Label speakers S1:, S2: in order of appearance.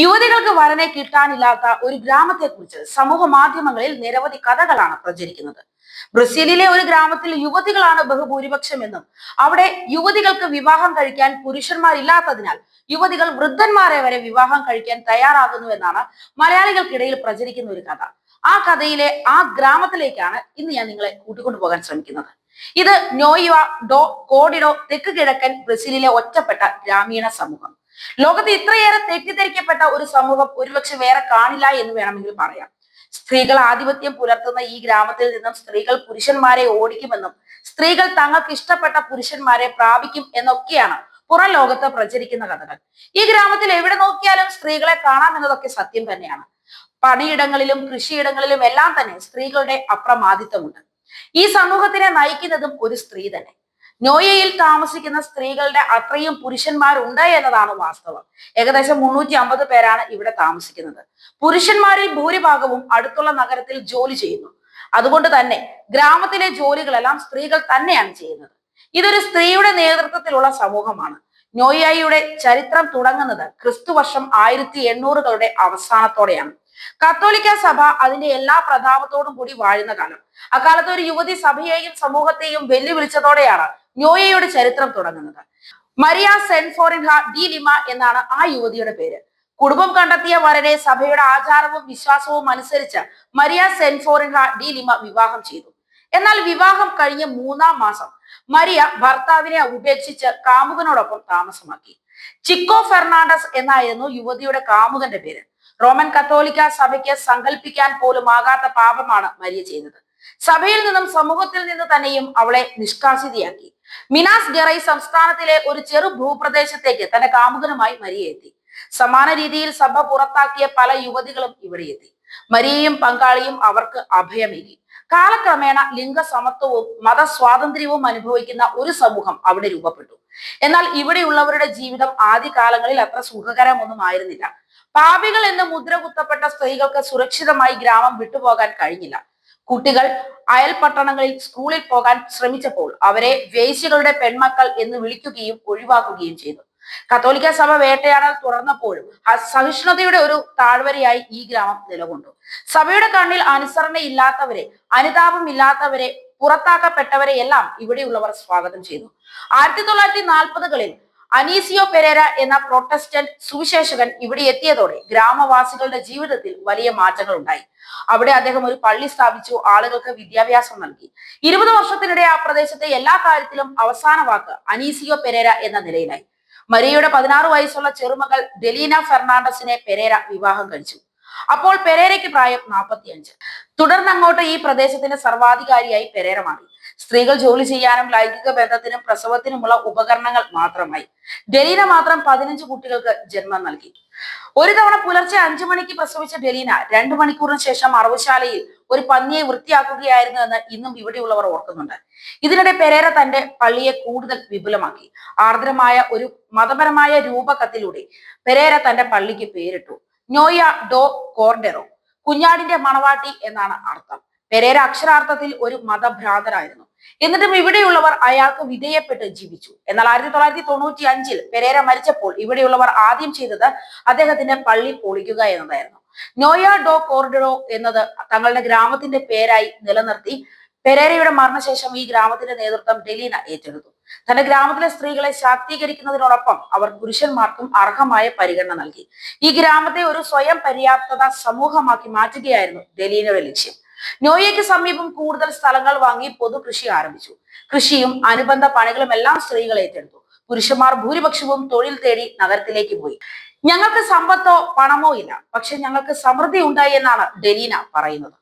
S1: യുവതികൾക്ക് വരനെ കിട്ടാനില്ലാത്ത ഒരു ഗ്രാമത്തെക്കുറിച്ച് സമൂഹ മാധ്യമങ്ങളിൽ നിരവധി കഥകളാണ് പ്രചരിക്കുന്നത്. ബ്രസീലിലെ ഒരു ഗ്രാമത്തിൽ യുവതികളാണ് ബഹുഭൂരിപക്ഷം എന്നും അവിടെ യുവതികൾക്ക് വിവാഹം കഴിക്കാൻ പുരുഷന്മാരില്ലാത്തതിനാൽ യുവതികൾ വൃദ്ധന്മാരെ വരെ വിവാഹം കഴിക്കാൻ തയ്യാറാകുന്നു എന്നാണ് മലയാളികൾക്കിടയിൽ പ്രചരിക്കുന്ന ഒരു കഥ. ആ കഥയിലെ ആ ഗ്രാമത്തിലേക്കാണ് ഇന്ന് ഞാൻ നിങ്ങളെ കൂട്ടിക്കൊണ്ടു പോകാൻ ശ്രമിക്കുന്നത്. ഇത് നോയിവ ഡോ കോഡിഡോ തെക്ക് കിഴക്കൻ ബ്രസീലിലെ ഒറ്റപ്പെട്ട ഗ്രാമീണ സമൂഹം. ലോകത്ത് ഇത്രയേറെ തെറ്റിദ്ധരിക്കപ്പെട്ട ഒരു സമൂഹം ഒരുപക്ഷെ വേറെ കാണില്ല എന്ന് വേണമെങ്കിൽ പറയാം. സ്ത്രീകൾ ആധിപത്യം പുലർത്തുന്ന ഈ ഗ്രാമത്തിൽ നിന്നും സ്ത്രീകൾ പുരുഷന്മാരെ ഓടിക്കുമെന്നും സ്ത്രീകൾ തങ്ങൾക്ക് ഇഷ്ടപ്പെട്ട പുരുഷന്മാരെ പ്രാപിക്കും എന്നൊക്കെയാണ് പുറം ലോകത്ത് പ്രചരിക്കുന്ന കഥകൾ. ഈ ഗ്രാമത്തിൽ എവിടെ നോക്കിയാലും സ്ത്രീകളെ കാണാം എന്നതൊക്കെ സത്യം തന്നെയാണ്. പണിയിടങ്ങളിലും കൃഷിയിടങ്ങളിലും എല്ലാം തന്നെ സ്ത്രീകളുടെ അപ്രമാദിത്വമുണ്ട്. ഈ സമൂഹത്തിനെ നയിക്കുന്നതും ഒരു സ്ത്രീ തന്നെ. നോയയിൽ താമസിക്കുന്ന സ്ത്രീകളുടെ അത്രയും പുരുഷന്മാരുണ്ട് എന്നതാണ് വാസ്തവം. ഏകദേശം 350 പേരാണ് ഇവിടെ താമസിക്കുന്നത്. പുരുഷന്മാരിൽ ഭൂരിഭാഗവും അടുത്തുള്ള നഗരത്തിൽ ജോലി ചെയ്യുന്നു. അതുകൊണ്ട് തന്നെ ഗ്രാമത്തിലെ ജോലികളെല്ലാം സ്ത്രീകൾ തന്നെയാണ് ചെയ്യുന്നത്. ഇതൊരു സ്ത്രീയുടെ നേതൃത്വത്തിലുള്ള സമൂഹമാണ്. നോയയുടെ ചരിത്രം തുടങ്ങുന്നത് ക്രിസ്തുവർഷം 1800കളുടെ അവസാനത്തോടെയാണ്. കത്തോലിക്ക സഭ അതിന്റെ എല്ലാ പ്രതാപത്തോടും കൂടി വാഴുന്ന കാലം. അക്കാലത്ത് ഒരു യുവതി സഭയെയും സമൂഹത്തെയും വെല്ലുവിളിച്ചതോടെയാണ് നോയയുടെ ചരിത്രം തുടങ്ങുന്നത്. മരിയ സെൻഫോറിൻഹ ഡി ലിമ എന്നാണ് ആ യുവതിയുടെ പേര്. കുടുംബം കണ്ടെത്തിയ വരനെ സഭയുടെ ആചാരവും വിശ്വാസവും അനുസരിച്ച് മരിയ സെൻഫോറിൻഹ ഡി ലിമ വിവാഹം ചെയ്തു. എന്നാൽ വിവാഹം കഴിഞ്ഞ 3-ാം മാസം മരിയ ഭർത്താവിനെ ഉപേക്ഷിച്ച് കാമുകനോടൊപ്പം താമസമാക്കി. ചിക്കോ ഫെർണാണ്ടസ് എന്നായിരുന്നു യുവതിയുടെ കാമുകന്റെ പേര്. റോമൻ കത്തോലിക്ക സഭയ്ക്ക് സങ്കല്പിക്കാൻ പോലും ആകാത്ത പാപമാണ് മരിയ ചെയ്തത്. സഭയിൽ നിന്നും സമൂഹത്തിൽ നിന്ന് തന്നെയും അവളെ നിഷ്കാസിതയാക്കി. മിനാസ് ഗെറൈ സംസ്ഥാനത്തിലെ ഒരു ചെറു ഭൂപ്രദേശത്തേക്ക് തന്റെ കാമുകനുമായി മരിയ എത്തി. സമാന രീതിയിൽ സഭ പുറത്താക്കിയ പല യുവതികളും ഇവിടെ എത്തി. മരിയയും പങ്കാളിയും അവർക്ക് അഭയമേകി. കാലക്രമേണ ലിംഗസമത്വവും മതസ്വാതന്ത്ര്യവും അനുഭവിക്കുന്ന ഒരു സമൂഹം അവിടെ രൂപപ്പെട്ടു. എന്നാൽ ഇവിടെയുള്ളവരുടെ ജീവിതം ആദ്യകാലങ്ങളിൽ അത്ര സുഖകരമൊന്നും ആയിരുന്നില്ല. പാപികൾ എന്ന് മുദ്ര കുത്തപ്പെട്ട സ്ത്രീകൾക്ക് സുരക്ഷിതമായി ഗ്രാമം വിട്ടുപോകാൻ കഴിഞ്ഞില്ല. കുട്ടികൾ അയൽ പട്ടണങ്ങളിൽ സ്കൂളിൽ പോകാൻ ശ്രമിച്ചപ്പോൾ അവരെ വേശ്യകളുടെ പെൺമക്കൾ എന്ന് വിളിക്കുകയും ഒഴിവാക്കുകയും ചെയ്തു. കത്തോലിക്ക സഭ വേട്ടയാടൽ തുറന്നപ്പോഴും സഹിഷ്ണുതയുടെ ഒരു താഴ്വരയായി ഈ ഗ്രാമം നിലകൊണ്ടു. സഭയുടെ കണ്ണിൽ അനുസരണയില്ലാത്തവരെ, അനുതാപമില്ലാത്തവരെ, പുറത്താക്കപ്പെട്ടവരെ എല്ലാം ഇവിടെയുള്ളവർ സ്വാഗതം ചെയ്തു. 1940കളിൽ അനീസിയോ പെരേര എന്ന പ്രൊട്ടസ്റ്റന്റ് സുവിശേഷകൻ ഇവിടെ എത്തിയതോടെ ഗ്രാമവാസികളുടെ ജീവിതത്തിൽ വലിയ മാറ്റങ്ങൾ ഉണ്ടായി. അവിടെ അദ്ദേഹം ഒരു പള്ളി സ്ഥാപിച്ചു, ആളുകൾക്ക് വിദ്യാഭ്യാസം നൽകി. 20 വർഷത്തിനിടെ ആ പ്രദേശത്തെ എല്ലാ കാര്യത്തിലും അവസാന വാക്ക് അനീസിയോ പെരേര എന്ന നിലയിലായി. മരിയയുടെ 16 വയസ്സുള്ള ചെറുമകൾ ഡെലീന ഫെർണാണ്ടസിനെ പെരേര വിവാഹം കഴിച്ചു. അപ്പോൾ പെരേരയ്ക്ക് പ്രായം 45. തുടർന്നങ്ങോട്ട് ഈ പ്രദേശത്തിന്റെ സർവാധികാരിയായി പെരേര മാറി. സ്ത്രീകൾ ജോലി ചെയ്യാനും ലൈംഗിക ബന്ധത്തിനും പ്രസവത്തിനുമുള്ള ഉപകരണങ്ങൾ മാത്രമായി. ഡെലീന മാത്രം 15 കുട്ടികൾക്ക് ജന്മം നൽകി. ഒരു തവണ പുലർച്ചെ 5 മണിക്ക് പ്രസവിച്ച ഡെലീന 2 മണിക്കൂറിന് ശേഷം അറവുശാലയിൽ ഒരു പന്നിയെ വൃത്തിയാക്കുകയായിരുന്നു എന്ന് ഇന്നും ഇവിടെയുള്ളവർ ഓർക്കുന്നുണ്ട്. ഇതിനിടെ പെരേര തന്റെ പള്ളിയെ കൂടുതൽ വിപുലമാക്കി. ആർദ്രമായ ഒരു മതപരമായ രൂപകത്തിലൂടെ പെരേര തന്റെ പള്ളിക്ക് പേരിട്ടു നോയ ഡോ കോർഡെറോ. കുഞ്ഞാടിന്റെ മണവാട്ടി എന്നാണ് അർത്ഥം. പെരേര അക്ഷരാർത്ഥത്തിൽ ഒരു മതഭ്രാന്തരായിരുന്നു. എന്നിട്ടും ഇവിടെയുള്ളവർ അയാൾക്ക് വിധേയപ്പെട്ട് ജീവിച്ചു. എന്നാൽ 1995-ൽ പെരേര മരിച്ചപ്പോൾ ഇവിടെയുള്ളവർ ആദ്യം ചെയ്തത് അദ്ദേഹത്തിന്റെ പള്ളി പൊളിക്കുക എന്നതായിരുന്നു. നോയ ഡോ കോർഡറോ എന്നത് തങ്ങളുടെ ഗ്രാമത്തിന്റെ പേരായി നിലനിർത്തി പെരേരയുടെ മരണശേഷം ഈ ഗ്രാമത്തിന്റെ നേതൃത്വം ഡെലീന ഏറ്റെടുത്തു. തന്റെ ഗ്രാമത്തിലെ സ്ത്രീകളെ ശാക്തീകരിക്കുന്നതിനോടൊപ്പം അവർ പുരുഷന്മാർക്കും അർഹമായ പരിഗണന നൽകി. ഈ ഗ്രാമത്തെ ഒരു സ്വയം പര്യാപ്തത സമൂഹമാക്കി മാറ്റുകയായിരുന്നു ഡെലീനയുടെ ലക്ഷ്യം. നോയയ്ക്ക് സമീപം കൂടുതൽ സ്ഥലങ്ങൾ വാങ്ങി പൊതു കൃഷി ആരംഭിച്ചു. കൃഷിയും അനുബന്ധ പണികളും എല്ലാം സ്ത്രീകൾ ഏറ്റെടുത്തു. പുരുഷന്മാർ ഭൂരിപക്ഷവും തൊഴിൽ തേടി നഗരത്തിലേക്ക് പോയി. ഞങ്ങൾക്ക് സമ്പത്തോ പണമോ ഇല്ല, പക്ഷെ ഞങ്ങൾക്ക് സമൃദ്ധി ഉണ്ടായി എന്നാണ് ഡെലീന പറയുന്നത്.